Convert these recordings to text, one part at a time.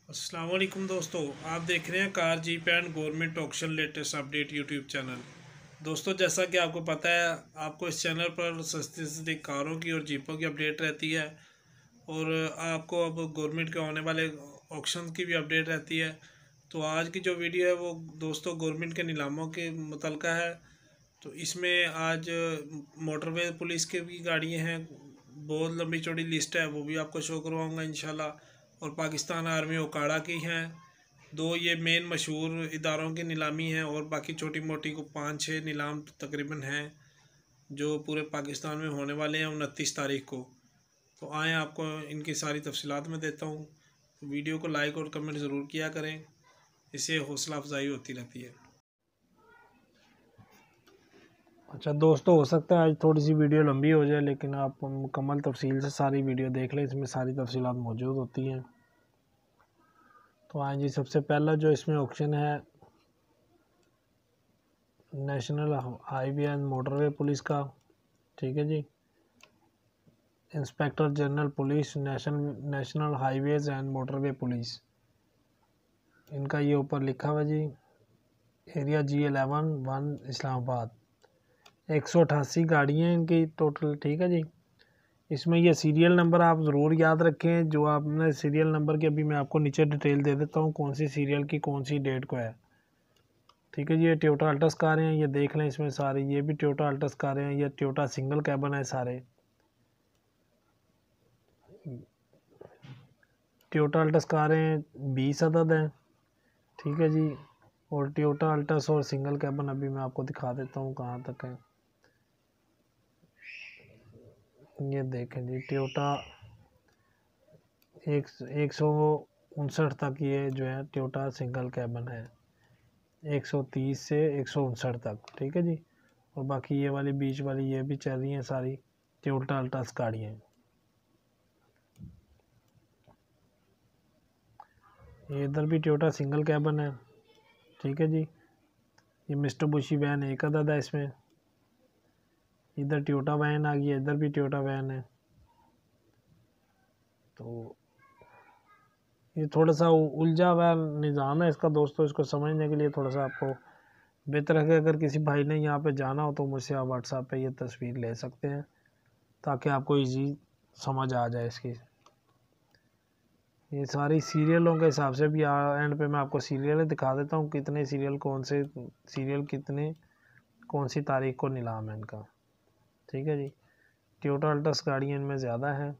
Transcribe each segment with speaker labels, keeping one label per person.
Speaker 1: अस्सलाम वालेकुम दोस्तों, आप देख रहे हैं car jeep and government auction latest update YouTube channel. दोस्तों, जैसा कि आपको पता है, आपको इस चैनल पर सस्ती सस्ती कारों की और जीपों की अपडेट रहती है और आपको अब गवर्नमेंट के आने वाले ऑक्शन की भी अपडेट रहती है। तो आज की जो वीडियो है वो दोस्तों गवर्नमेंट के नीलामों के मुतलका है। तो इसमें आज मोटरवे पुलिस के भी गाड़ियाँ हैं, बहुत लंबी चौड़ी लिस्ट है, वो भी आपको शो करवाऊँगा इंशाल्लाह। और पाकिस्तान आर्मी ओकाड़ा की हैं दो, ये मेन मशहूर इदारों की नीलामी है और बाकी छोटी मोटी को 5-6 नीलाम तकरीबन हैं जो पूरे पाकिस्तान में होने वाले हैं 29 तारीख को। तो आए आपको इनकी सारी तफसीलात में देता हूँ। वीडियो को लाइक और कमेंट ज़रूर किया करें, इससे हौसला अफजाई होती रहती है।
Speaker 2: अच्छा दोस्तों, हो सकता है आज थोड़ी सी वीडियो लंबी हो जाए, लेकिन आप मुकम्मल तफसील से सारी वीडियो देख लें, इसमें सारी तफसीलात मौजूद होती हैं। तो आज जी सबसे पहला जो इसमें ऑप्शन है national highway and motorway police का, ठीक है जी। Inspector general police national highways and motorway police, इनका ये ऊपर लिखा हुआ जी, एरिया G11 1 इस्लामाबाद। 188 गाड़ियाँ इनकी टोटल, ठीक है जी। इसमें ये सीरियल नंबर आप ज़रूर याद रखें, जो आपने सीरियल नंबर की अभी मैं आपको नीचे डिटेल दे देता हूँ कौन सी सीरियल की कौन सी डेट को है, ठीक है जी। ये टोयोटा अल्टस कारें हैं, ये देख लें इसमें सारी, ये भी टोयोटा अल्टस कारें हैं, ये टोयोटा सिंगल कैबन है सारे, टोयोटा अल्टस कारें 20 अदद हैं, ठीक है जी। और टोयोटा अल्टस और सिंगल कैबन अभी मैं आपको दिखा देता हूँ कहाँ तक है। ये देखें जी, टोयोटा 159 तक ये जो है टोयोटा सिंगल कैबन है, 130 से 159 तक, ठीक है जी। और बाकी ये वाली बीच वाली ये भी चल रही हैं सारी टोयोटा अल्टस गाड़ियाँ। ये इधर भी टोयोटा सिंगल कैबन है, ठीक है जी। ये मिस्टर बुशी वैन एक अदद है इसमें, इधर टोयोटा वैन आ गई है, इधर भी टोयोटा वैन है। तो ये थोड़ा सा उलझा हुआ निज़ाम है इसका दोस्तों, इसको समझने के लिए थोड़ा सा आपको बेहतर है कि अगर किसी भाई ने यहाँ पे जाना हो तो मुझसे आप व्हाट्सएप पे ये तस्वीर ले सकते हैं, ताकि आपको इजी समझ आ जाए इसकी। ये सारी सीरियलों के हिसाब से भी एंड पे मैं आपको सीरियल दिखा देता हूँ, कितने सीरियल कौन से सीरियल कितने कौन सी तारीख को नीलाम है इनका, ठीक है जी। टोयोटा अल्टस गाड़ियाँ इनमें ज़्यादा हैं।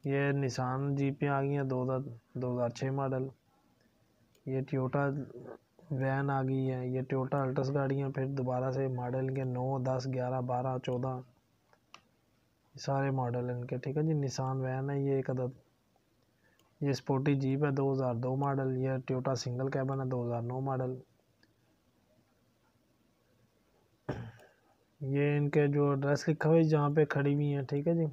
Speaker 2: ये निसान जीपें आ गई हैं 2006 मॉडल, ये टोयोटा वैन आ गई है, ये टोयोटा अल्टस गाड़ियाँ फिर दोबारा से मॉडल के 9, 10, 11, 12, 14 सारे मॉडल इनके, ठीक है जी। निसान वैन है ये एक अदद, ये स्पोर्टी जीप है 2002 मॉडल, ये टोयोटा सिंगल कैबन है 2009 मॉडल। ये इनके जो एड्रेस लिखा हुआ है जहाँ पे खड़ी हुई हैं, ठीक है जी।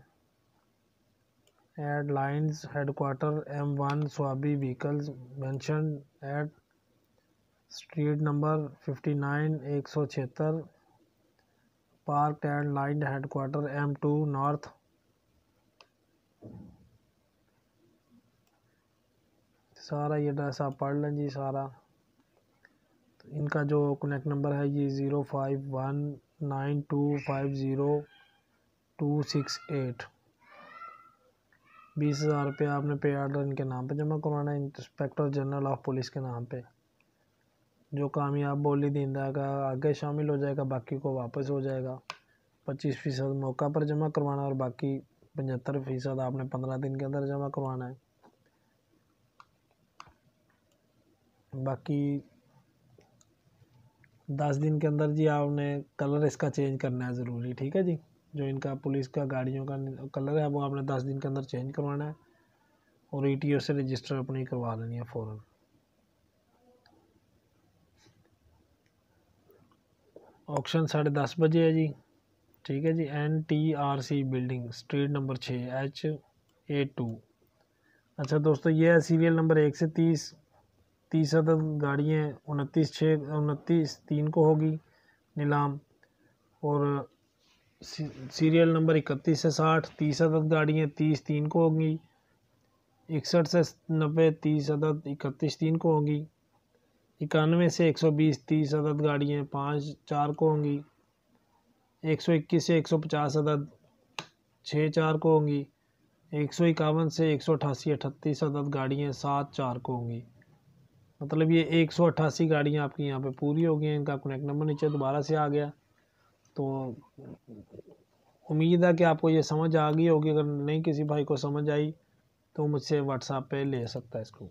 Speaker 2: At lines headquarter M1 Swabi vehicles mansion at street number 59 176 park at line headquarter M2 north. सारा ये एड्रेस आप पढ़ लें जी सारा। तो इनका जो कनेक्ट नंबर है ये 0519250268। 20,000 रुपये आपने पे आर्डर इनके नाम पे जमा करवाना है, इंस्पेक्टर जनरल ऑफ पुलिस के नाम पे। जो कामयाब बोली दींदा का आगे शामिल हो जाएगा, बाकी को वापस हो जाएगा। 25% मौका पर जमा करवाना और बाकी 75% आपने 15 दिन के अंदर जमा करवाना है। बाकी 10 दिन के अंदर जी आपने कलर इसका चेंज करना है ज़रूरी, ठीक है जी। जो इनका पुलिस का गाड़ियों का कलर है वो आपने 10 दिन के अंदर चेंज करवाना है और ETO से रजिस्टर अपनी करवा लेनी है फ़ौरन। ऑक्शन 10:30 बजे है जी, ठीक है जी। NTRC building street number 6 H82। अच्छा दोस्तों, ये है सीरियल नंबर 1 से 30 अदद गाड़ियाँ 29/3 को होगी नीलाम। और सीरियल नंबर 31 से 60 30 अदद गाड़ियाँ 30/3 को होंगी। 61 से 90 30 अदद 31 3 को होंगी। 91 से 120 30 अदद गाड़ियाँ 5 4 को होंगी। 121 से 150 अदद 6 4 को होंगी। 151 से 188 38 अदद गाड़ियाँ 7 4 को होंगी। मतलब ये 188 गाड़ियाँ आपकी यहाँ पे पूरी हो गई हैं। इनका कनेक्ट नंबर नीचे दोबारा से आ गया। तो उम्मीद है कि आपको ये समझ आ गई होगी। अगर नहीं किसी भाई को समझ आई तो मुझसे व्हाट्सएप पे ले सकता है इसको।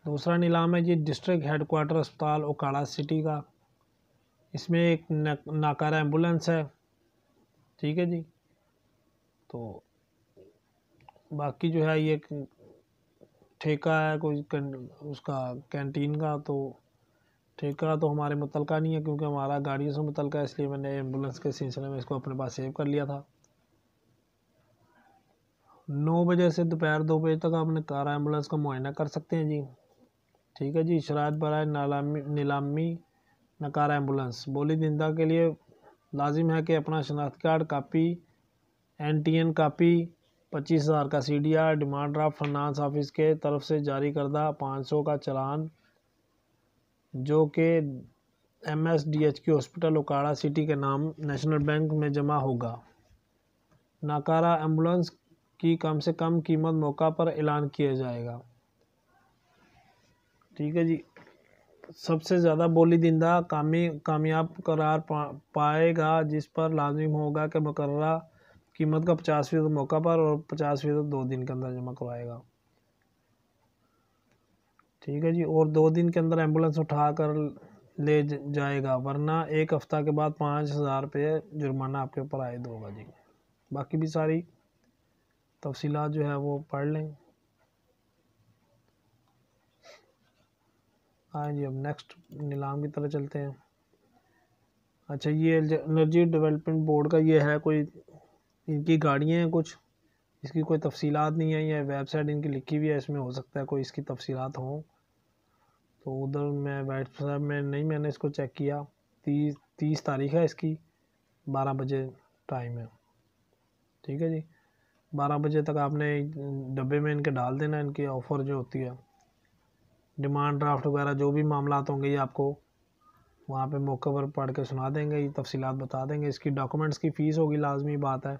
Speaker 2: दूसरा नीलाम है जी डिस्ट्रिक्ट हेडक्वार्टर अस्पताल ओकाड़ा सिटी का। इसमें एक नाकारा एम्बुलेंस है, ठीक है जी। तो बाकी जो है ये ठेका है कोई उसका कैंटीन का। तो ठेका तो हमारे मुतलका नहीं है क्योंकि हमारा गाड़ियों से मुतलका है, इसलिए मैंने एम्बुलेंस के सिलसिले में इसको अपने पास सेव कर लिया था। 9 बजे से दोपहर 2 बजे तक आपने कार एम्बुलेंस का मुआयना कर सकते हैं जी, ठीक है जी। शराइत बराए नीलामी नकारा एम्बुलेंस बोली दिंदा के लिए लाजिम है कि अपना शनाख्ती कार्ड कापी, NTN कापी, 25,000 का CDR, demand draft finance office के तरफ से जारी करदा 500 का चालान जो कि MSDHQ हॉस्पिटल ओकाड़ा सिटी के नाम नेशनल बैंक में जमा होगा। नाकारा एम्बुलेंस की कम से कम कीमत मौका पर ऐलान किया जाएगा, ठीक है जी। सबसे ज़्यादा बोली दिंदा कामयाब करार पाएगा जिस पर लाजिम होगा कि मुकर्ररा कीमत का 50% मौका पर और 50% 2 दिन के अंदर जमा करवाएगा, ठीक है जी। और 2 दिन के अंदर एम्बुलेंस उठा कर ले जाएगा, वरना 1 हफ्ता के बाद 5,000 रुपये जुर्माना आपके ऊपर आयद होगा जी। बाकी भी सारी तफसीलात जो है वो पढ़ लें। हाँ जी, अब नेक्स्ट नीलाम की तरह चलते हैं। अच्छा, ये एनर्जी डेवलपमेंट बोर्ड का ये है, कोई इनकी गाड़ियाँ हैं कुछ, इसकी कोई तफसीलात नहीं है। ये वेबसाइट इनकी लिखी हुई है, इसमें हो सकता है कोई इसकी तफसीलात हों। तो उधर मैं व्हाट्सएप में नहीं, मैंने इसको चेक किया। 30 तारीख है इसकी, 12 बजे टाइम है, ठीक है जी। 12 बजे तक आपने डब्बे में इनके डाल देना, इनकी ऑफ़र जो होती है, डिमांड ड्राफ्ट वगैरह जो भी मामला होंगे ये आपको वहाँ पे मौके पर पढ़ के सुना देंगे, ये तफसीलात बता देंगे। इसकी डॉक्यूमेंट्स की फ़ीस होगी, लाजमी बात है।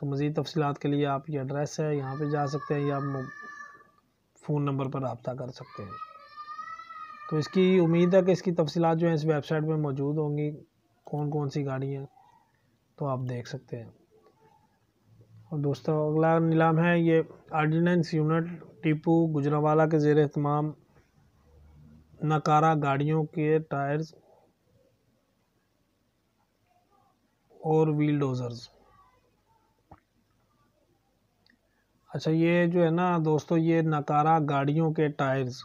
Speaker 2: तो मज़ीद तफसीलात के लिए आप ये एड्रेस है यहाँ पे जा सकते हैं या आप फ़ोन नंबर पर रब्ता कर सकते हैं। तो इसकी उम्मीद है कि इसकी तफसीलात जो है इस वेबसाइट में मौजूद होंगी, कौन कौन सी गाड़ी हैं, तो आप देख सकते हैं। और दोस्तों अगला नीलाम है ये ऑर्डिनेंस यूनिट टीपू गुजरावाला के ज़ेर एहतमाम नकारा गाड़ियों के टायर्स और व्हील डोजर्स। अच्छा, ये जो है ना दोस्तों, ये नकारा गाड़ियों के टायर्स,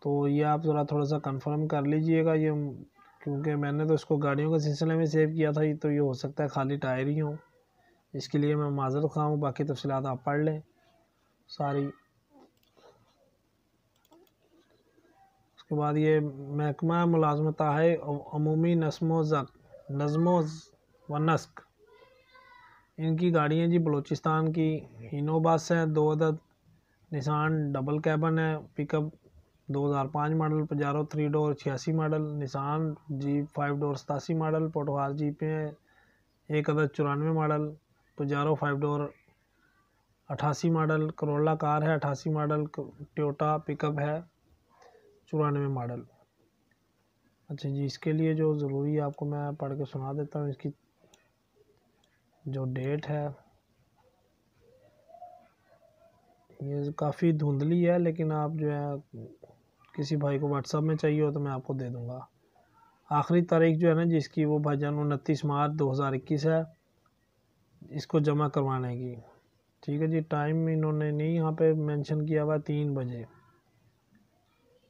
Speaker 2: तो ये आप ज़रा थोड़ा सा कंफर्म कर लीजिएगा ये, क्योंकि मैंने तो इसको गाड़ियों के सिलसिले में सेव किया था। तो ये हो सकता है खाली टायर ही हो, इसके लिए मैं माज़रत ख़्वाह हूँ। बाकी तफसीलात आप पढ़ लें सारी। उसके बाद ये महकमा मुलाजमत है अमूमी नज़्मो व नस्क, इनकी गाड़ियाँ जी बलूचिस्तान की हीनो बस है 2 अदद, निसान डबल कैबन है, pickup 2005 model, Pajero 3 door 86 model, Nissan jeep 5 door 87 model, Potohar जीपें 1 अदद 94 model, Pajero 5 door 88 model, Corolla car है 88 मॉडल, टोयोटा पिकअप है 94 मॉडल। अच्छा जी, इसके लिए जो ज़रूरी है आपको मैं पढ़ के सुना देता हूँ। इसकी जो डेट है ये काफ़ी धुंधली है, लेकिन आप जो है किसी भाई को व्हाट्सएप में चाहिए हो तो मैं आपको दे दूँगा। आखिरी तारीख जो है ना जिसकी, वो भाईजान 29 मार्च 2021 है इसको जमा करवाने की, ठीक है जी। टाइम इन्होंने नहीं यहाँ पे मेंशन किया हुआ, 3 बजे,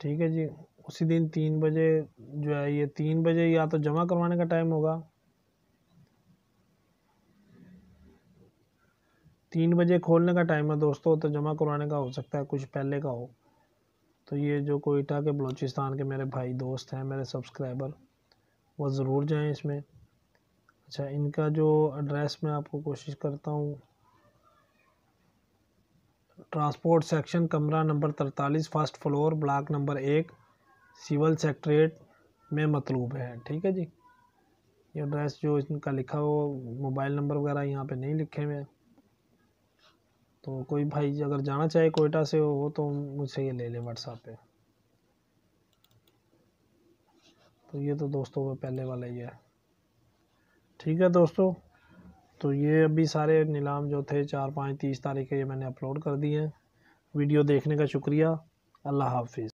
Speaker 2: ठीक है जी। उसी दिन 3 बजे जो है, ये 3 बजे या तो जमा करवाने का टाइम होगा, 3 बजे खोलने का टाइम है दोस्तों, तो जमा करवाने का हो सकता है कुछ पहले का हो। तो ये जो कोयटा के बलूचिस्तान के मेरे भाई दोस्त हैं, मेरे सब्सक्राइबर, वो ज़रूर जाएं इसमें। अच्छा, इनका जो एड्रेस मैं आपको कोशिश करता हूँ, ट्रांसपोर्ट सेक्शन, कमरा number 43, first floor, block number 1, civil secretariat में मतलूब है। ठीक है जी। ये एड्रेस जो इनका लिखा हो, मोबाइल नंबर वगैरह यहाँ पे नहीं लिखे हुए हैं। तो कोई भाई अगर जाना चाहे कोयटा से हो तो मुझसे ये ले लें व्हाट्सएप पे। तो ये तो दोस्तों वो पहले वाला ही है। ठीक है दोस्तों, तो ये अभी सारे नीलाम जो थे 4, 5, 30 तारीख के ये मैंने अपलोड कर दिए हैं। वीडियो देखने का शुक्रिया। अल्लाह हाफिज़।